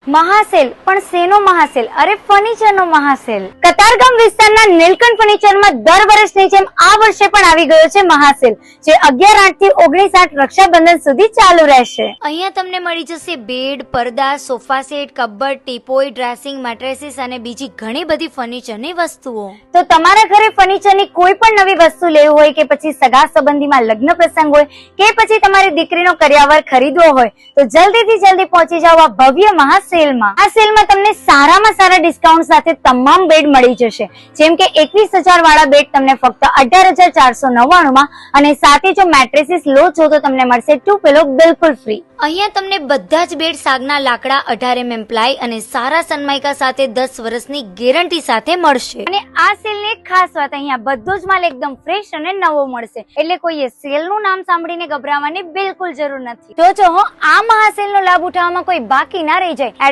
મહાસેલ, પણ શેનો મહાસેલ? અરે ફર્નિચરનો મહાસેલ. કતારગામ વિસ્તારના નીલકંઠ ફર્નિચરમાં દર વર્ષની જેમ આ વર્ષે પણ આવી ગયો છે મહાસેલ, જે 11/8 થી 19/8 રક્ષાબંધન સુધી ચાલુ રહેશે. અહીંયા તમને મળી જશે બેડ, પડદા, sofa set, cupboard, teapoy, dressing mattresses અને બીજી ઘણી બધી ફર્નિચરની વસ્તુઓ. તો તમારા ઘરે ફર્નિચરની કોઈ પણ નવી વસ્તુ લેવું હોય કે પછી સગા સંબંધીમાં લગ્ન પ્રસંગ હોય કે પછી તમારી દીકરીનો કરિયાવર ખરીદવો હોય તો જલ્દીથી જલ્દી પહોંચી જાઓ આ ભવ્ય મહાસેલમાં. આ સેલમાં તમને સારામાં સારા ડિસ્કાઉન્ટ સાથે તમામ બેડ મળી જશે, જેમ કે 21,000 વાળા બેડ તમને ફક્ત 18,499 માં અને સાથે જો મેટ્રેસીસ લો છો તો તમને મળશે 2 પિલો બિલકુલ ફ્રી. અહીંયા તમને બધા જ બેડ સાગના લાકડા 18 mm પ્લાય અને સારા સનમાઇકા સાથે 10 વર્ષની ગેરંટી સાથે મળશે. અને આ સેલની એક ખાસ વાત, અહીંયા બધો જ માલ એકદમ ફ્રેશ અને નવો મળશે, એટલે કોઈએ સેલનું નામ સાંભળીને ગભરાવાની બિલકુલ જરૂર નથી. તો જો આ મહાસેલનો લાભ ઉઠાવવામાં કોઈ બાકી ના રહી જાય